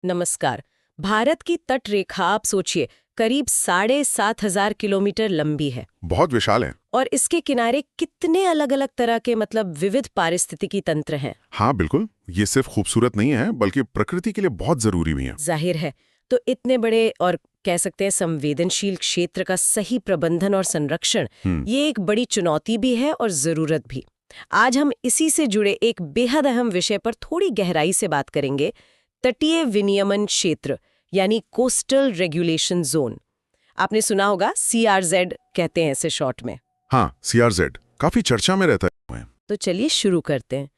नमस्कार। भारत की तट रेखा आप सोचिए करीब 7,500 किलोमीटर लंबी है बहुत विशाल है। और इसके किनारे कितने अलग अलग तरह के विविध पारिस्थितिकी तंत्र हैं। हाँ बिल्कुल, ये सिर्फ खूबसूरत नहीं है बल्कि प्रकृति के लिए बहुत जरूरी भी है। जाहिर है। तो इतने बड़े और कह सकते हैं संवेदनशील क्षेत्र का सही प्रबंधन और संरक्षण ये एक बड़ी चुनौती भी है और जरूरत भी। आज हम इसी से जुड़े एक बेहद अहम विषय पर थोड़ी गहराई से बात करेंगे, तटीय विनियमन क्षेत्र यानी कोस्टल रेगुलेशन जोन। आपने सुना होगा CRZ कहते हैं इसे शॉर्ट में। हाँ, CRZ काफी चर्चा में रहता है। तो चलिए शुरू करते हैं।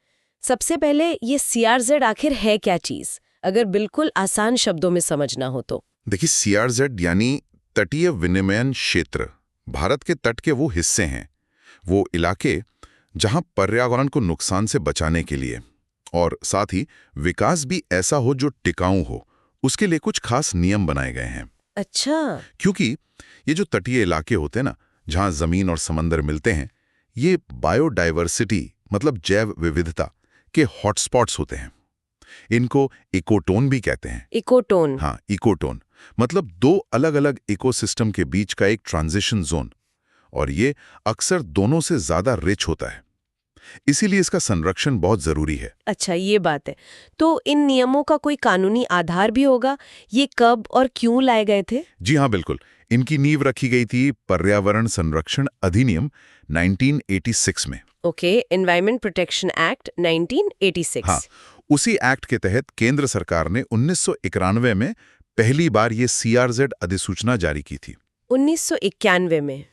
सबसे पहले ये CRZ आखिर है क्या चीज, अगर बिल्कुल आसान शब्दों में समझना हो तो। देखिए, CRZ यानी तटीय विनिमयन क्षेत्र भारत के तट के वो हिस्से हैं, वो इलाके जहां पर्यावरण को नुकसान से बचाने के लिए और साथ ही विकास भी ऐसा हो जो टिकाऊ हो, उसके लिए कुछ खास नियम बनाए गए हैं। अच्छा। क्योंकि ये जो तटीय इलाके होते हैं ना, जहां जमीन और समंदर मिलते हैं, ये बायोडाइवर्सिटी मतलब जैव विविधता के हॉटस्पॉट्स होते हैं। इनको इकोटोन भी कहते हैं। इकोटोन। हाँ, इकोटोन मतलब दो अलग अलग इकोसिस्टम के बीच का एक ट्रांजिशन जोन, और ये अक्सर दोनों से ज्यादा रिच होता है। इसीलिए इसका संरक्षण बहुत जरूरी है। अच्छा, ये बात है। तो इन नियमों का कोई कानूनी आधार भी होगा? ये कब और क्यों लाए गए थे? जी हाँ, बिल्कुल। इनकी नींव रखी गई थी पर्यावरण संरक्षण अधिनियम 1986 में। Okay, environment protection act 1986। हाँ, उसी एक्ट के तहत केंद्र सरकार ने 1991 में पहली बार ये CRZ अधिसूचना जारी की थी। 1991 में।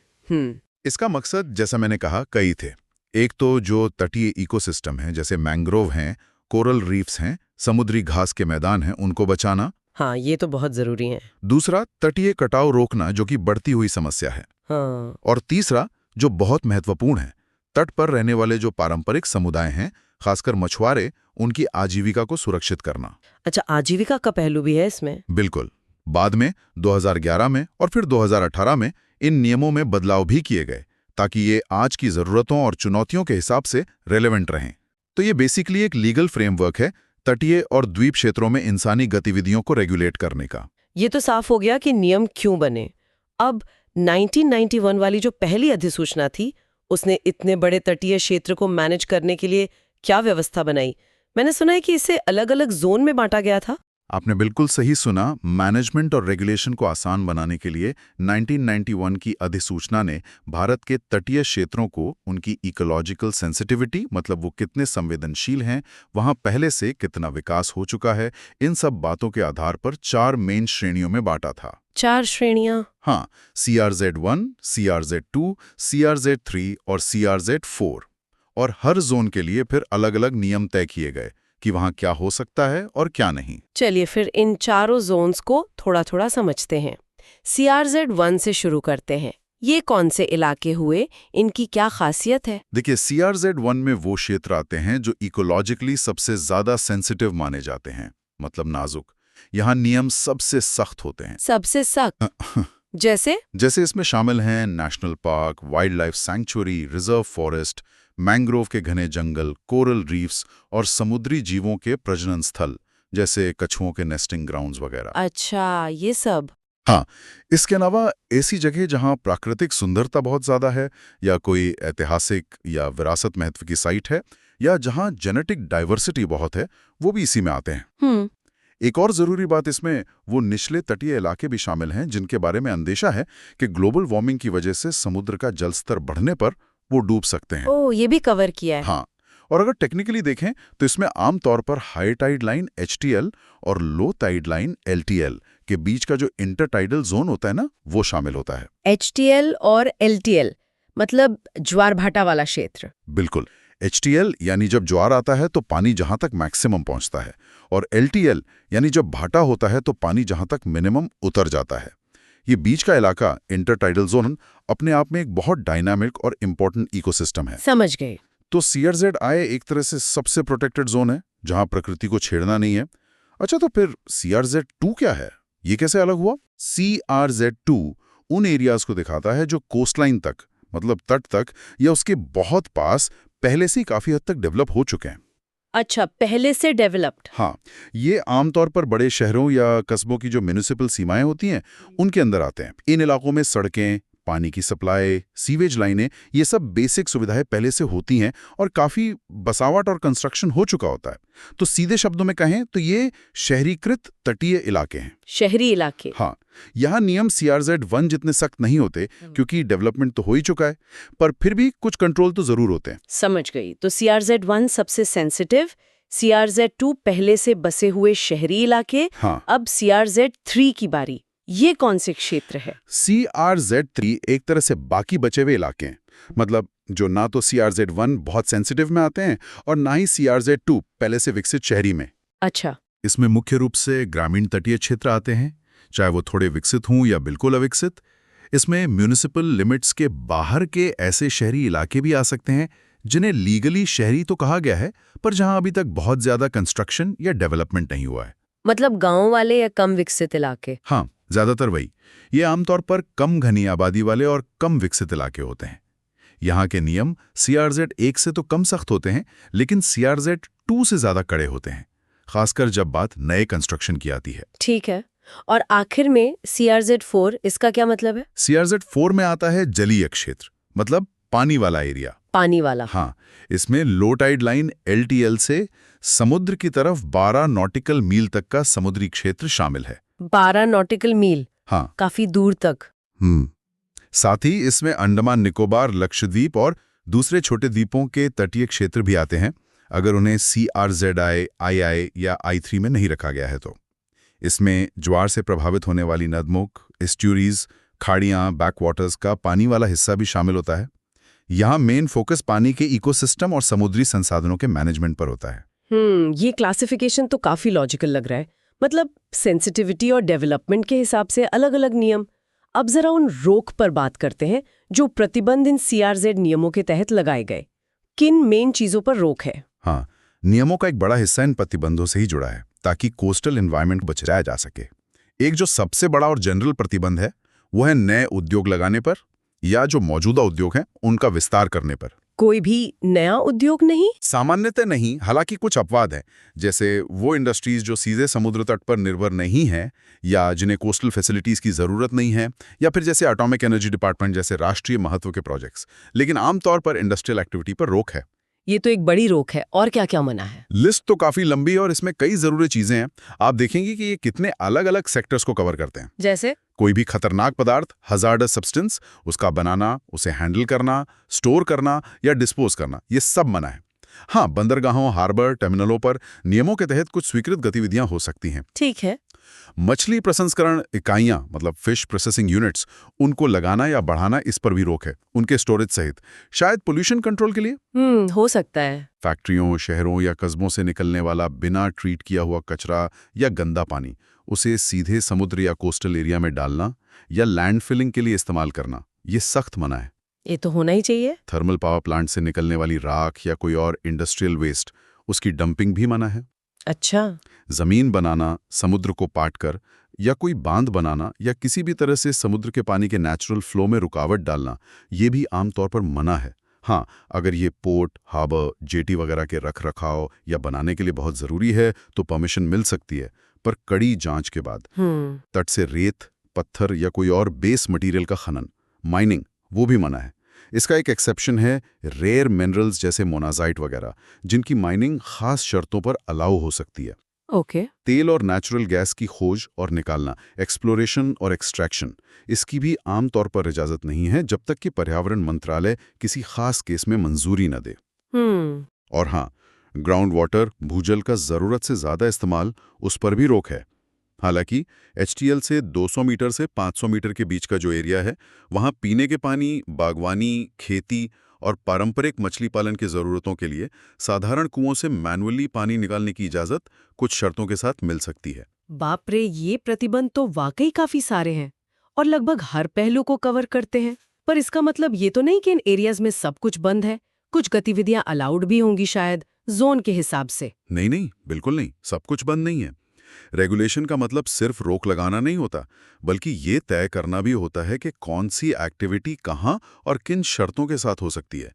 इसका मकसद जैसा मैंने कहा कई थे। एक तो जो तटीय इकोसिस्टम है, जैसे मैंग्रोव हैं, कोरल रीफ्स हैं, समुद्री घास के मैदान हैं, उनको बचाना। हाँ, ये तो बहुत जरूरी है। दूसरा, तटीय कटाव रोकना, जो कि बढ़ती हुई समस्या है। हाँ। और तीसरा, जो बहुत महत्वपूर्ण है, तट पर रहने वाले जो पारंपरिक समुदाय हैं, खासकर मछुआरे, उनकी आजीविका को सुरक्षित करना। अच्छा, आजीविका का पहलू भी है इसमें? बिल्कुल। बाद में 2011 में और फिर 2018 में इन नियमों में बदलाव भी किए गए ताकि ये आज की जरूरतों और चुनौतियों के हिसाब से रेलेवेंट रहें। तो ये बेसिकली एक लीगल फ्रेमवर्क है तटीय और द्वीप क्षेत्रों में इंसानी गतिविधियों को रेगुलेट करने का। ये तो साफ हो गया कि नियम क्यों बने। अब 1991 वाली जो पहली अधिसूचना थी, उसने इतने बड़े तटीय क्षेत्र को मैनेज करने के लिए क्या व्यवस्था बनाई? मैंने सुना है कि इसे अलग अलग जोन में बांटा गया था। आपने बिल्कुल सही सुना। मैनेजमेंट और रेगुलेशन को आसान बनाने के लिए 1991 की अधिसूचना ने भारत के तटीय क्षेत्रों को उनकी इकोलॉजिकल सेंसिटिविटी मतलब वो कितने संवेदनशील हैं, वहां पहले से कितना विकास हो चुका है, इन सब बातों के आधार पर 4 मेन श्रेणियों में बांटा था। 4 श्रेणियां? हाँ, CRZ1, CRZ2, CRZ3 और CRZ4। और हर जोन के लिए फिर अलग अलग नियम तय किए गए कि वहां क्या हो सकता है और क्या नहीं। चलिए फिर इन चारों जोन्स को थोड़ा थोड़ा समझते हैं। CRZ1 से शुरू करते हैं। ये कौन से इलाके हुए, इनकी क्या खासियत है? देखिए, CRZ1 में वो क्षेत्र आते हैं जो इकोलॉजिकली सबसे ज्यादा सेंसिटिव माने जाते हैं, मतलब नाजुक। यहाँ नियम सबसे सख्त होते हैं। सबसे सख्त? जैसे इसमें शामिल हैं national park, wild life sanctuary, reserve forest, mangrove के घने जंगल, कोरल रीफ्स और समुद्री जीवों के प्रजनन स्थल जैसे कछुओं के नेस्टिंग ग्राउंड्स वगैरह। अच्छा, ये सब। हाँ, इसके अलावा ऐसी जगह जहां प्राकृतिक सुंदरता बहुत ज्यादा है, या कोई ऐतिहासिक या विरासत महत्व की साइट है, या जहां जेनेटिक डाइवर्सिटी बहुत है, वो भी इसी में आते हैं। एक और जरूरी बात इसमें वो निचले तटीय इलाके भी शामिल हैं जिनके बारे में अंदेशा है कि ग्लोबल वार्मिंग की वजह से समुद्र का जल स्तर बढ़ने पर वो डूब सकते हैं। ओह, ये भी कवर किया है। हाँ, और अगर टेक्निकली देखें तो इसमें आमतौर पर हाई टाइड लाइन HTL और लो टाइड लाइन LTL के बीच का जो इंटरटाइडल जोन होता है ना, वो शामिल होता है। HTL और LTL मतलब ज्वार भाटा वाला क्षेत्र। बिल्कुल। HTL यानी जब ज्वार आता है तो पानी जहां तक मैक्सिमम पहुंचता है, और LTL यानी जब भाटा होता है तो पानी जहां तक मिनिमम उतर जाता है। ये बीच का इलाका इंटरटाइडल जोन अपने आप में एक बहुत डायनामिक और इम्पोर्टेंट इकोसिस्टम है। समझ गए। तो CRZ एक तरह से सबसे प्रोटेक्टेड जोन है जहां प्रकृति को छेड़ना नहीं है। अच्छा, तो फिर CRZ2 क्या है? ये कैसे अलग हुआ? CRZ2 उन एरियाज को दिखाता है जो कोस्टलाइन तक मतलब तट तक या उसके बहुत पास पहले से ही काफी हद तक डेवलप हो चुके हैं। अच्छा, पहले से डेवलप्ड। हाँ, ये आमतौर पर बड़े शहरों या कस्बों की जो म्युनिसिपल सीमाएं होती हैं, उनके अंदर आते हैं। इन इलाकों में सड़कें, पानी की सप्लाई, सीवेज लाइनें, ये सब बेसिक सुविधाएं पहले से होती हैं और काफ़ी बसावट और कंस्ट्रक्शन हो चुका होता है। तो सीधे शब्दों में कहें तो ये शहरीकृत तटीय इलाके हैं। शहरी इलाके। हाँ, यहाँ नियम CRZ 1 जितने सख्त नहीं होते क्योंकि डेवलपमेंट तो हो ही चुका है, पर फिर भी कुछ कंट्रोल तो ज़रूर होते हैं। समझ गई। तो CRZ 1 सबसे सेंसिटिव, CRZ 2 पहले से बसे हुए शहरी इलाके। हाँ। अब CRZ 3 की बारी। ये कौन से क्षेत्र है? CRZ 3 एक तरह से बाकी बचे हुए इलाके हैं, मतलब जो ना तो CRZ 1 बहुत सेंसिटिव में आते हैं और ना ही CRZ 2 पहले से विकसित शहरी में। अच्छा। इसमें मुख्य रूप से ग्रामीण तटीय क्षेत्र आते हैं, चाहे वो थोड़े विकसित हों या बिल्कुल अविकसित। इसमें म्युनिसिपल लिमिट्स के बाहर के ऐसे शहरी इलाके भी आ सकते हैं जिन्हें लीगली शहरी तो कहा गया है, पर जहां अभी तक बहुत ज्यादा कंस्ट्रक्शन या डेवलपमेंट नहीं हुआ है। मतलब गांव वाले या कम विकसित इलाके? हाँ, ज्यादातर वही। ये आमतौर पर कम घनी आबादी वाले और कम विकसित इलाके होते हैं। यहाँ के नियम CRZ 1 से तो कम सख्त होते हैं, लेकिन CRZ 2 से ज्यादा कड़े होते हैं, खासकर जब बात नए कंस्ट्रक्शन की आती है। ठीक है। और आखिर में CRZ 4, इसका क्या मतलब है? CRZ 4 में आता है जलीय क्षेत्र, मतलब पानी वाला एरिया। पानी वाला। हाँ, इसमें लो टाइड लाइन LTL से समुद्र की तरफ 12 नॉटिकल मील तक का समुद्री क्षेत्र शामिल है। 12 नॉटिकल मील? हाँ। काफी दूर तक। साथ ही इसमें अंडमान निकोबार, लक्षद्वीप और दूसरे छोटे द्वीपों के तटीय क्षेत्र भी आते हैं, अगर उन्हें CRZI, II या I3 में नहीं रखा गया है तो। इसमें ज्वार से प्रभावित होने वाली नदमुख, एस्ट्यूरीज, खाड़ियाँ, बैकवाटर्स का पानी वाला हिस्सा भी शामिल होता है। यहाँ मेन फोकस पानी के इकोसिस्टम और समुद्री संसाधनों के मैनेजमेंट पर होता है। ये क्लासिफिकेशन तो काफी लॉजिकल लग रहा है। मतलब सेंसिटिविटी और डेवलपमेंट के हिसाब से अलग-अलग नियम। अब जरा उन रोक पर बात करते हैं जो प्रतिबंध इन CRZ नियमों के तहत लगाए गए। किन मेन चीजों पर रोक है? हाँ, नियमों का एक बड़ा हिस्सा इन प्रतिबंधों से ही जुड़ा है ताकि कोस्टल एनवायरनमेंट बचाया जा सके। एक जो सबसे बड़ा और जनरल प्रतिबंध है वो है नए उद्योग लगाने पर या जो मौजूदा उद्योग हैं उनका विस्तार करने पर। कोई भी नया उद्योग नहीं? सामान्यतः नहीं, हालांकि कुछ अपवाद हैं, जैसे वो इंडस्ट्रीज जो सीधे समुद्र तट पर निर्भर नहीं हैं या जिन्हें कोस्टल फैसिलिटीज की जरूरत नहीं है, या फिर जैसे एटॉमिक एनर्जी डिपार्टमेंट जैसे राष्ट्रीय महत्व के प्रोजेक्ट्स। लेकिन आमतौर पर इंडस्ट्रियल एक्टिविटी पर रोक है। ये तो एक बड़ी रोक है। और क्या क्या मना है? लिस्ट तो काफी लंबी है और इसमें कई जरूरी चीजें हैं। आप देखेंगे कि ये कितने अलग अलग सेक्टर्स को कवर करते हैं। जैसे? कोई भी खतरनाक पदार्थ, हजार्डस सब्सटेंस, उसका बनाना, उसे हैंडल करना, स्टोर करना या डिस्पोज करना, ये सब मना है। हाँ, बंदरगाहों, हार्बर, टर्मिनलों पर नियमों के तहत कुछ स्वीकृत गतिविधियां हो सकती हैं। ठीक है। मछली प्रसंस्करण इकाइयां, मतलब फिश प्रोसेसिंग यूनिट्स, उनको लगाना या बढ़ाना, इस पर भी रोक है, उनके स्टोरेज सहित। शायद पोल्यूशन कंट्रोल के लिए। हो सकता है। फैक्ट्रियों, शहरों या कस्बों से निकलने वाला बिना ट्रीट किया हुआ कचरा या गंदा पानी, उसे सीधे समुद्र या कोस्टल एरिया में डालना या लैंडफिलिंग के लिए इस्तेमाल करना, ये सख्त मना है। ये तो होना ही चाहिए। थर्मल पावर प्लांट से निकलने वाली राख या कोई और इंडस्ट्रियल वेस्ट, उसकी डंपिंग भी मना है। अच्छा। जमीन बनाना, समुद्र को पाटकर या कोई बांध बनाना या किसी भी तरह से समुद्र के पानी के नेचुरल फ्लो में रुकावट डालना, ये भी आमतौर पर मना है। हाँ, अगर ये पोर्ट, हार्बर, जेटी वगैरह के रख रखाव या बनाने के लिए बहुत जरूरी है तो परमिशन मिल सकती है, पर कड़ी जांच के बाद। तट से रेत, पत्थर या कोई और बेस मटेरियल का खनन, माइनिंग, वो भी मना है। इसका एक एक्सेप्शन है रेयर मिनरल्स जैसे मोनाजाइट वगैरह, जिनकी माइनिंग खास शर्तों पर अलाउ हो सकती है। ओके। तेल और नेचुरल गैस की खोज और निकालना, एक्सप्लोरेशन और एक्सट्रैक्शन, इसकी भी आमतौर पर इजाजत नहीं है जब तक कि पर्यावरण मंत्रालय किसी खास केस में मंजूरी न दे। और हाँ, ग्राउंड वाटर, भूजल का जरूरत से ज्यादा इस्तेमाल, उस पर भी रोक है। हालांकि HTL से 200 मीटर से 500 मीटर के बीच का जो एरिया है, वहाँ पीने के पानी, बागवानी, खेती और पारंपरिक मछली पालन की ज़रूरतों के लिए साधारण कुओं से मैनुअली पानी निकालने की इजाज़त कुछ शर्तों के साथ मिल सकती है। बाप रे, ये प्रतिबंध तो वाकई काफी सारे हैं और लगभग हर पहलू को कवर करते हैं। पर इसका मतलब ये तो नहीं कि इन एरियाज में सब कुछ बंद है। कुछ गतिविधियां अलाउड भी होंगी शायद, जोन के हिसाब से। नहीं, बिल्कुल नहीं, सब कुछ बंद नहीं है। रेगुलेशन का मतलब सिर्फ रोक लगाना नहीं होता, बल्कि ये तय करना भी होता है कि कौन सी एक्टिविटी कहाँ और किन शर्तों के साथ हो सकती है।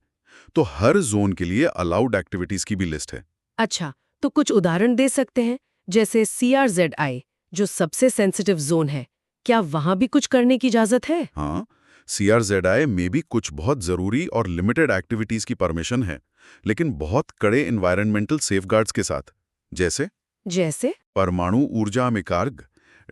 तो हर जोन के लिए अलाउड एक्टिविटीज की भी लिस्ट है। अच्छा, तो कुछ उदाहरण दे सकते हैं? जैसे CRZI, जो सबसे सेंसिटिव जोन है, क्या वहां भी कुछ करने की इजाजत है? हाँ, CRZI में भी कुछ बहुत जरूरी और लिमिटेड एक्टिविटीज की परमिशन है, लेकिन बहुत कड़े एनवायरनमेंटल सेफगार्ड्स के साथ। जैसे जैसे? परमाणु ऊर्जा में कार्ग,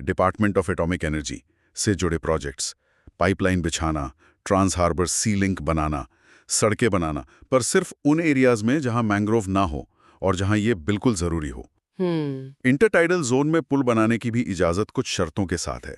डिपार्टमेंट ऑफ एटॉमिक एनर्जी से जुड़े प्रोजेक्ट्स, पाइपलाइन बिछाना, ट्रांस हार्बर सी लिंक बनाना, सड़कें बनाना, पर सिर्फ उन एरियाज में जहां मैंग्रोव ना हो और जहां ये बिल्कुल जरूरी हो। इंटरटाइडल जोन में पुल बनाने की भी इजाजत कुछ शर्तों के साथ है।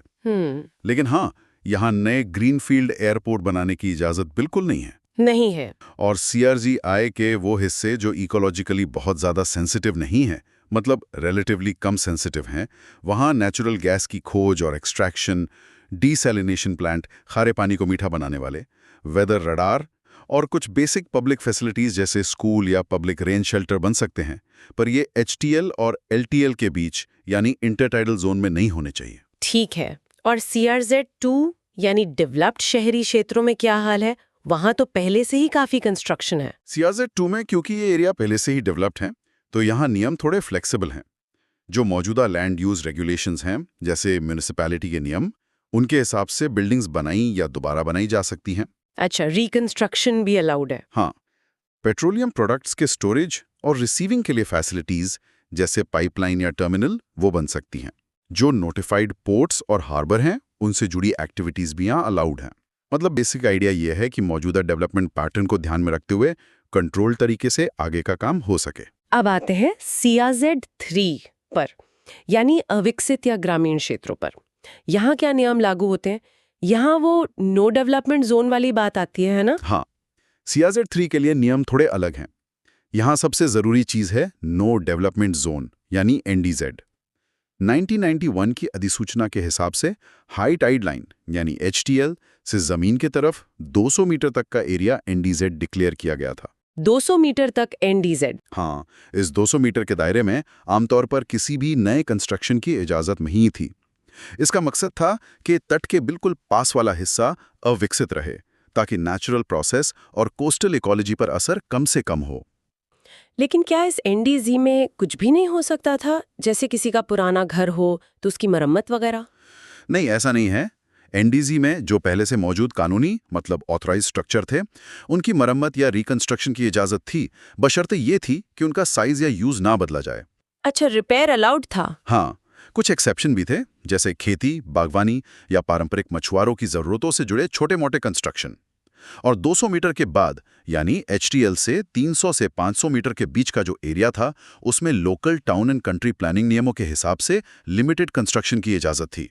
लेकिन हाँ, यहाँ नए ग्रीनफील्ड एयरपोर्ट बनाने की इजाजत बिल्कुल नहीं है। नहीं है। और CRZI के वो हिस्से जो इकोलॉजिकली बहुत ज़्यादा सेंसिटिव नहीं है, मतलब रिलेटिवली कम सेंसिटिव हैं, वहाँ नेचुरल गैस की खोज और एक्सट्रैक्शन, डीसैलिनेशन प्लांट, खारे पानी को मीठा बनाने वाले, वेदर रडार और कुछ बेसिक पब्लिक फैसिलिटीज़ जैसे स्कूल या पब्लिक रेंज शेल्टर बन सकते हैं, पर ये HTL और LTL के बीच यानी इंटरटाइडल जोन में नहीं होने चाहिए। ठीक है। और CRZ2 यानी डेवलप्ड शहरी क्षेत्रों में क्या हाल है? वहां तो पहले से ही काफी कंस्ट्रक्शन है। CRZ2 में क्योंकि ये एरिया पहले से ही डेवलप्ड है, तो यहाँ नियम थोड़े फ्लेक्सिबल हैं। जो मौजूदा लैंड यूज रेगुलेशंस हैं, जैसे म्यूनिसिपैलिटी के नियम, उनके हिसाब से बिल्डिंग्स बनाई या दोबारा बनाई जा सकती हैं। अच्छा, रिकंस्ट्रक्शन भी अलाउड है? हाँ, पेट्रोलियम प्रोडक्ट्स के स्टोरेज और रिसीविंग के लिए फैसिलिटीज जैसे पाइपलाइन या टर्मिनल वो बन सकती हैं। जो नोटिफाइड पोर्ट्स और हार्बर हैं, उनसे जुड़ी एक्टिविटीज भी यहाँ अलाउड हैं। मतलब बेसिक आइडिया ये है कि मौजूदा डेवलपमेंट पैटर्न को ध्यान में रखते हुए कंट्रोल तरीके से आगे का काम हो सके। अब आते हैं CRZ3 पर, यानी अविकसित या ग्रामीण क्षेत्रों पर। यहाँ क्या नियम लागू होते हैं? यहाँ वो नो डेवलपमेंट जोन वाली बात आती है ना? हाँ, CRZ3 के लिए नियम थोड़े अलग हैं। यहाँ सबसे जरूरी चीज है नो डेवलपमेंट जोन यानी NDZ। 1991 की अधिसूचना के हिसाब से हाई टाइड लाइन यानी HTL से जमीन की तरफ 200 मीटर तक का एरिया NDZ डिक्लेयर किया गया था। 200 मीटर तक NDZ? हाँ, इस 200 मीटर के दायरे में आमतौर पर किसी भी नए कंस्ट्रक्शन की इजाजत नहीं थी। इसका मकसद था कि तट के बिल्कुल पास वाला हिस्सा अविकसित रहे, ताकि नेचुरल प्रोसेस और कोस्टल इकोलॉजी पर असर कम से कम हो। लेकिन क्या इस NDZ में कुछ भी नहीं हो सकता था? जैसे किसी का पुराना घर हो तो उसकी मरम्मत वगैरह? नहीं, ऐसा नहीं है। NDZ में जो पहले से मौजूद कानूनी मतलब ऑथराइज स्ट्रक्चर थे, उनकी मरम्मत या रिकंस्ट्रक्शन की इजाजत थी, बशर्ते ये थी कि उनका साइज या यूज ना बदला जाए। अच्छा, रिपेयर अलाउड था? हाँ, कुछ एक्सेप्शन भी थे, जैसे खेती, बागवानी या पारंपरिक मछुआरों की जरूरतों से जुड़े छोटे-मोटे कंस्ट्रक्शन। और 200 मीटर के बाद यानी HTL से 300 से 500 मीटर के बीच का जो एरिया था, उसमें local town and country planning नियमों के हिसाब से लिमिटेड कंस्ट्रक्शन की इजाजत थी।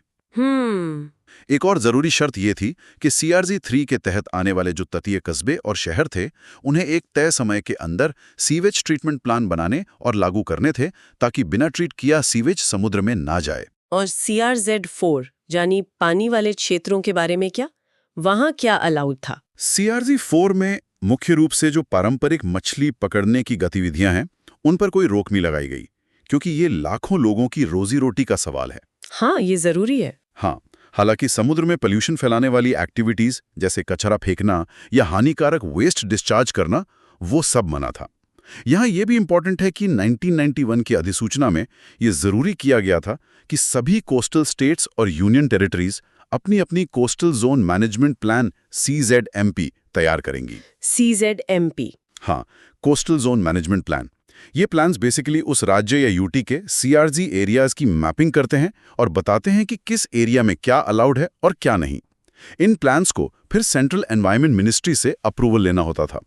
एक और जरूरी शर्त यह थी कि CRZ3 के तहत आने वाले जो तटीय कस्बे और शहर थे, उन्हें एक तय समय के अंदर सीवेज ट्रीटमेंट प्लान बनाने और लागू करने थे, ताकि बिना ट्रीट किया सीवेज समुद्र में ना जाए। और CRZ4 यानी पानी वाले क्षेत्रों के बारे में क्या? वहां क्या अलाउड था? CRZ4 में मुख्य रूप से जो पारंपरिक मछली पकड़ने की गतिविधियां हैं, उन पर कोई रोक नहीं लगाई गई, क्योंकि ये लाखों लोगों की रोजी रोटी का सवाल है। हाँ, ये जरूरी है। हाँ, हालांकि समुद्र में पोल्यूशन फैलाने वाली एक्टिविटीज जैसे कचरा फेंकना या हानिकारक वेस्ट डिस्चार्ज करना, वो सब मना था। यहाँ ये भी इंपॉर्टेंट है कि 1991 की अधिसूचना में ये जरूरी किया गया था कि सभी कोस्टल स्टेट्स और यूनियन टेरिटरीज अपनी अपनी coastal zone management plan CZMP तैयार करेंगी। CZMP? हाँ, कोस्टल जोन मैनेजमेंट प्लान। ये प्लान्स बेसिकली उस राज्य या यूटी के CRZ एरियाज की मैपिंग करते हैं और बताते हैं कि किस एरिया में क्या अलाउड है और क्या नहीं। इन प्लान्स को फिर सेंट्रल एनवायरनमेंट मिनिस्ट्री से अप्रूवल लेना होता था।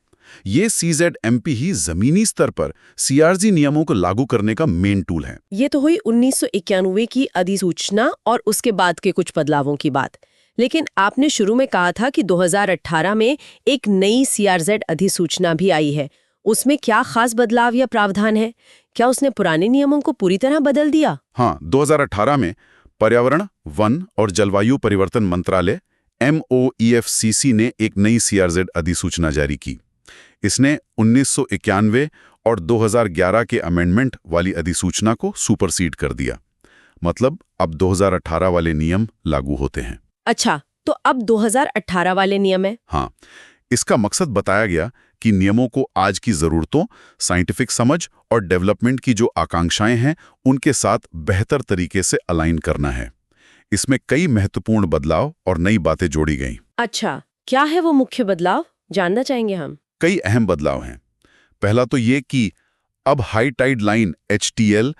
ये CZMP ही जमीनी स्तर पर CRZ नियमों को लागू करने का मेन टूल है। ये तो हुई 1991 की अधिसूचना और उसके बाद के कुछ बदलावों की बात। लेकिन आपने शुरू में कहा था कि 2018 में एक नई CRZ अधिसूचना भी आई है। उसमें क्या खास बदलाव या प्रावधान है? क्या उसने पुराने नियमों को पूरी तरह बदल दिया? हाँ, 2018 में पर्यावरण, वन और जलवायु परिवर्तन मंत्रालय MOEFCC ने एक नई CRZ अधिसूचना जारी की। इसने 1991 और 2011 के अमेंडमेंट वाली अधिसूचना को सुपरसीड कर दिया। मतलब अब 2018 वाले नियम लागू होते हैं। अच्छा, तो अब 2018 वाले नियम है? हाँ, इसका मकसद बताया गया कि नियमों को आज की ज़रूरतों, साइंटिफिक समझ और डेवलपमेंट की जो आकांक्षाएं हैं उनके साथ बेहतर तरीके से अलाइन करना है। इसमें कई महत्वपूर्ण बदलाव और नई बातें जोड़ी गईं। अच्छा, क्या है वो मुख्य बदलाव, जानना चाहेंगे हम। कई अहम बदलाव हैं। पहला तो ये कि अब हाई टाइड लाइन HTL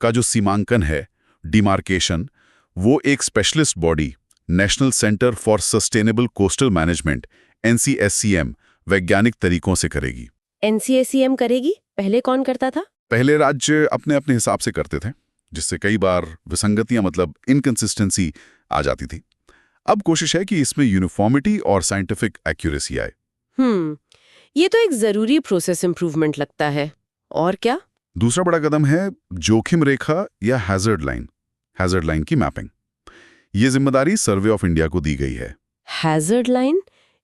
का जो सीमांकन है, डिमार्केशन, वो एक specialist body national centre for sustainable coastal management NCSCM वैज्ञानिक तरीकों से करेगी। NCSCM करेगी? पहले कौन करता था? पहले राज्य अपने अपने हिसाब से करते थे, जिससे कई बार विसंगतियां मतलब इनकंसिस्टेंसी आ जाती थी। अब कोशिश है कि इसमें यूनिफॉर्मिटी और साइंटिफिक एक्यूरेसी आए। ये तो एक जरूरी प्रोसेस इंप्रूवमेंट लगता है। और क्या? दूसरा बड़ा कदम है जोखिम रेखा या हैजर्ड लाइन की मैपिंग। ये जिम्मेदारी सर्वे ऑफ इंडिया को दी गई है। हैजर्ड लाइन,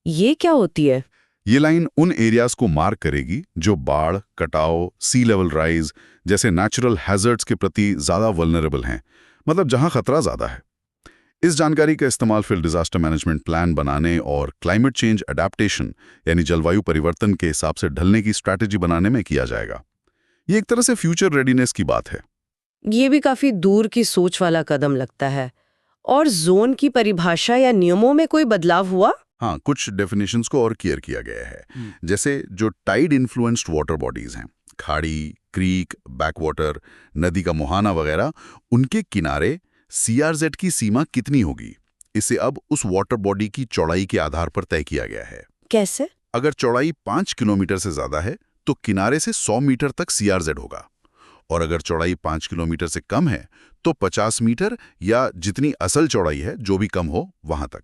ये क्या होती है? ये लाइन उन एरियाज को मार्क करेगी जो बाढ़, कटाव, सी लेवल राइज जैसे नेचुरल हैजर्ड्स के प्रति ज्यादा वल्नरेबल हैं, मतलब जहां खतरा ज्यादा है। इस जानकारी का इस्तेमाल फिर डिजास्टर मैनेजमेंट प्लान बनाने और क्लाइमेट चेंज अडेप्टेशन यानी जलवायु परिवर्तन के हिसाब से ढलने की स्ट्रैटेजी बनाने में किया जाएगा। ये एक तरह से फ्यूचर रेडीनेस की बात है। ये भी काफी दूर की सोच वाला कदम लगता है। और जोन की परिभाषा या नियमों में कोई बदलाव हुआ? हाँ, कुछ डेफिनेशंस को और क्लियर किया गया है। जैसे जो टाइड इन्फ्लुएंस्ड वाटर बॉडीज हैं, खाड़ी, क्रीक, बैकवाटर, नदी का मुहाना वगैरह, उनके किनारे CRZ की सीमा कितनी होगी, इसे अब उस वाटर बॉडी की चौड़ाई के आधार पर तय किया गया है। कैसे? अगर चौड़ाई 5 किलोमीटर से ज्यादा है तो किनारे से 100 मीटर तक CRZ होगा, और अगर चौड़ाई 5 किलोमीटर से कम है तो 50 मीटर या जितनी असल चौड़ाई है, जो भी कम हो, वहां तक।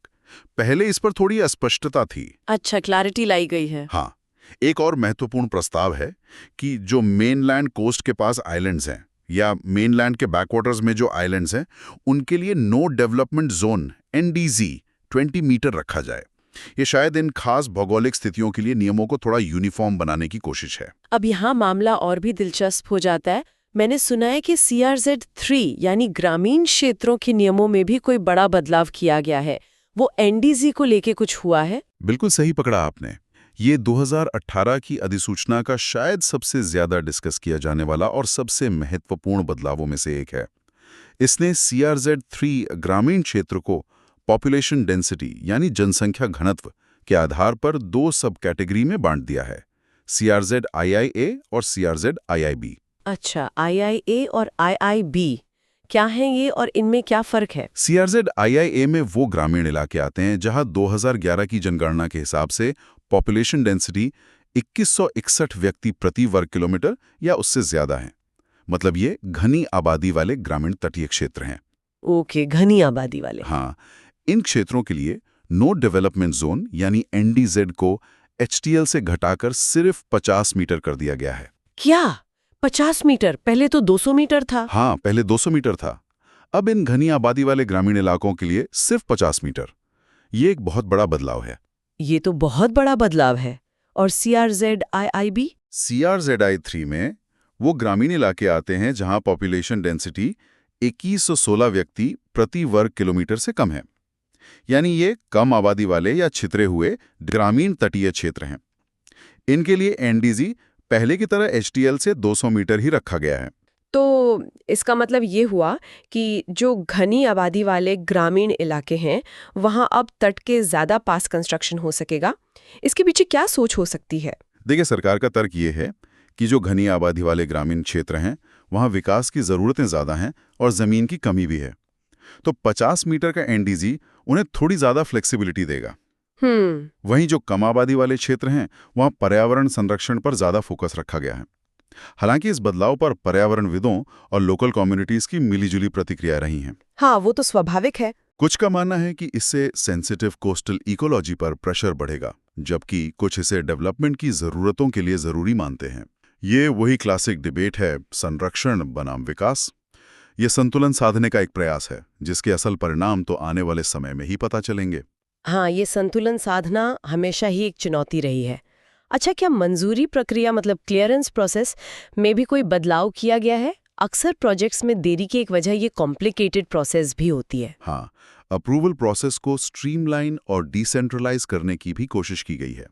पहले इस पर थोड़ी अस्पष्टता थी। अच्छा, क्लैरिटी लाई गई है। हाँ, एक और महत्वपूर्ण प्रस्ताव है कि जो मेनलैंड कोस्ट के पास आइलैंड्स हैं या मेनलैंड के बैकवाटर्स में जो आइलैंड्स हैं, उनके लिए no development zone NDZ 20 meter रखा जाए। ये शायद इन खास भौगोलिक स्थितियों के लिए नियमों को थोड़ा यूनिफॉर्म बनाने की कोशिश है। अब यहाँ मामला और भी दिलचस्प हो जाता है। मैंने सुना है कि CRZ 3 यानी ग्रामीण क्षेत्रों के नियमों में भी कोई बड़ा बदलाव किया गया है। वो NDZ को लेके कुछ हुआ है? बिल्कुल सही पकड़ा आपने। ये 2018 की अधिसूचना का शायद सबसे ज्यादा डिस्कस किया जाने वाला और सबसे महत्वपूर्ण बदलावों में से एक है। इसने CRZ 3 ग्रामीण क्षेत्र को पॉपुलेशन डेंसिटी यानी जनसंख्या घनत्व के आधार पर 2 सब कैटेगरी में बांट दिया है, CRZ IIA और CRZ IIB। अच्छा, IIA और IIB क्या है ये और इनमें क्या फर्क है? CRZ IIA में वो ग्रामीण इलाके आते हैं जहां 2011 की जनगणना के हिसाब से पॉपुलेशन डेंसिटी 2161 व्यक्ति प्रति वर्ग किलोमीटर या उससे ज्यादा है। मतलब ये घनी आबादी वाले ग्रामीण तटीय क्षेत्र हैं। ओके, घनी आबादी वाले। हाँ, इन क्षेत्रों के लिए नो डेवलपमेंट जोन यानी NDZ को HTL से घटाकर सिर्फ 50 मीटर कर दिया गया है। क्या 50 मीटर? पहले तो 200 मीटर था। हाँ, पहले 200 मीटर था। अब इन घनी आबादी वाले ग्रामीण इलाकों के लिए सिर्फ 50 मीटर। ये एक बहुत बड़ा बदलाव है। ये तो बहुत बड़ा बदलाव है। और CRZ IIB? CRZI 3 में वो ग्रामीण इलाके आते हैं जहां पॉपुलेशन डेंसिटी 2116 व्यक्ति प्रति वर्ग किलोमीटर से कम है। यानी ये कम आबादी वाले या छितरे हुए ग्रामीण तटीय क्षेत्र हैं। इनके लिए NDZ पहले की तरह HTL से 200 मीटर ही रखा गया है। तो इसका मतलब ये हुआ कि जो घनी आबादी वाले ग्रामीण इलाके हैं वहां अब तट के ज्यादा पास कंस्ट्रक्शन हो सकेगा। इसके पीछे क्या सोच हो सकती है? देखिए, सरकार का तर्क ये है कि जो घनी आबादी वाले ग्रामीण क्षेत्र हैं वहां विकास की ज़रूरतें ज़्यादा हैं और ज़मीन की कमी भी है। तो 50 मीटर का NDZ उन्हें थोड़ी ज़्यादा फ्लेक्सिबिलिटी देगा। वहीं जो कम आबादी वाले क्षेत्र हैं वहां पर्यावरण संरक्षण पर ज़्यादा फोकस रखा गया है। हालांकि इस बदलाव पर पर्यावरणविदों और लोकल कम्युनिटीज की मिलीजुली प्रतिक्रिया रही हैं। हाँ, वो तो स्वाभाविक है। कुछ का मानना है कि इससे सेंसिटिव कोस्टल इकोलॉजी पर प्रेशर बढ़ेगा, जबकि कुछ इसे डेवलपमेंट की ज़रूरतों के लिए ज़रूरी मानते हैं। ये वही क्लासिक डिबेट है, संरक्षण बनाम विकास। ये संतुलन साधने का एक प्रयास है जिसके असल परिणाम तो आने वाले समय में ही पता चलेंगे। हाँ, ये संतुलन साधना हमेशा ही एक चुनौती रही है। अच्छा, क्या मंजूरी प्रक्रिया मतलब क्लियरेंस प्रोसेस में भी कोई बदलाव किया गया है? अक्सर प्रोजेक्ट्स में देरी की एक वजह ये कॉम्प्लिकेटेड प्रोसेस भी होती है। हाँ, अप्रूवल प्रोसेस को स्ट्रीमलाइन और डिसेंट्रलाइज करने की भी कोशिश की गई है।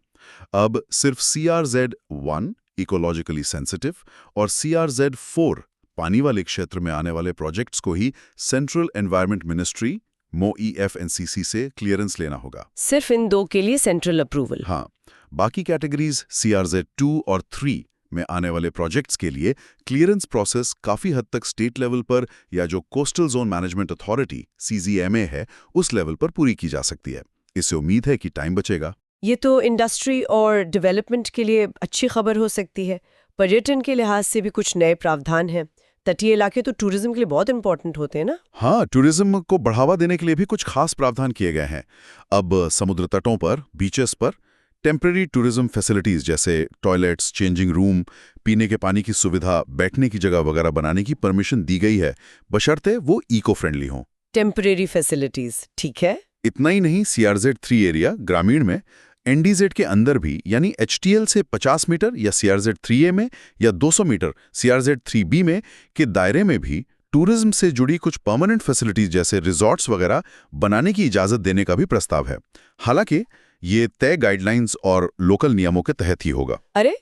अब सिर्फ CRZ-1 इकोलॉजिकली सेंसिटिव और CRZ-4 पानी वाले क्षेत्र में आने वाले प्रोजेक्ट्स को ही सेंट्रल एनवायरनमेंट मिनिस्ट्री MoEF-NCC से क्लियरेंस लेना होगा। सिर्फ इन 2 के लिए सेंट्रल अप्रूवल। हाँ, बाकी कैटेगरीज CRZ-2 और 3 में आने वाले प्रोजेक्ट्स के लिए क्लियरेंस प्रोसेस काफी हद तक स्टेट लेवल पर या जो coastal zone management authority CZMA है उस लेवल पर पूरी की जा सकती है। इससे उम्मीद है कि टाइम बचेगा। ये तो इंडस्ट्री और डेवलपमेंट के लिए अच्छी खबर हो सकती है। पर्यटन के लिहाज से भी कुछ नए प्रावधान हैं। तटीय इलाके तो टूरिज्म के लिए बहुत इंपॉर्टेंट होते हैं ना। हाँ, टूरिज्म को बढ़ावा देने के लिए भी कुछ खास प्रावधान किए गए हैं। अब समुद्र तटों पर, बीचेस पर टेम्परेरी टूरिज्म फैसिलिटीज जैसे टॉयलेट्स, चेंजिंग रूम, पीने के पानी की सुविधा, बैठने की जगह वगैरह बनाने की परमिशन दी गई है, बशर्ते वो इको फ्रेंडली हों। टेम्परेरी फैसिलिटीज, ठीक है। इतना ही नहीं, CRZ-3 एरिया ग्रामीण में NDZ के अंदर भी यानी HTL से 50 मीटर या CRZ-3A में या 200 मीटर CRZ-3B में के दायरे में भी टूरिज्म से जुड़ी कुछ परमानेंट फैसिलिटीज जैसे रिजॉर्ट्स वगैरह बनाने की इजाजत देने का भी प्रस्ताव है। हालांकि ये तय गाइडलाइंस और लोकल नियमों के तहत ही होगा। अरे,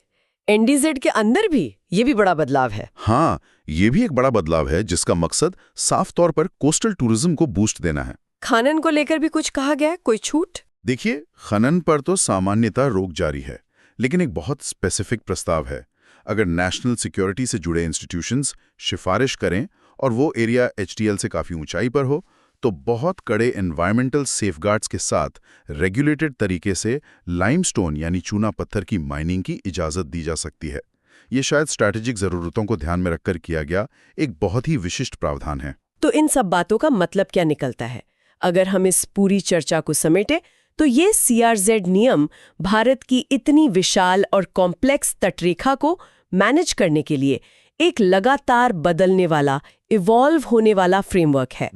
NDZ के अंदर भी ये भी बड़ा बदलाव है। हाँ, ये भी एक बड़ा बदलाव है जिसका मकसद साफ तौर पर कोस्टल टूरिज्म को बूस्ट देना है। खनन को लेकर भी कुछ कहा गया है? कोई छूट? देखिए, खनन पर तो सामान्यतः रोक जारी है, लेकिन एक बहुत स्पेसिफिक प्रस्ताव है। अगर नेशनल सिक्योरिटी से जुड़े इंस्टीट्यूशंस सिफारिश करें और वो एरिया HTL से काफ़ी ऊंचाई पर हो, तो बहुत कड़े एनवायरमेंटल सेफगार्ड्स के साथ रेगुलेटेड तरीके से लाइमस्टोन यानी चूना पत्थर की माइनिंग की इजाज़त दी जा सकती है। ये शायद स्ट्रैटेजिक ज़रूरतों को ध्यान में रखकर किया गया एक बहुत ही विशिष्ट प्रावधान है। तो इन सब बातों का मतलब क्या निकलता है? अगर हम इस पूरी चर्चा को समेटें तो ये CRZ नियम भारत की इतनी विशाल और कॉम्प्लेक्स तटरेखा को मैनेज करने के लिए एक लगातार बदलने वाला, इवॉल्व होने वाला फ्रेमवर्क है।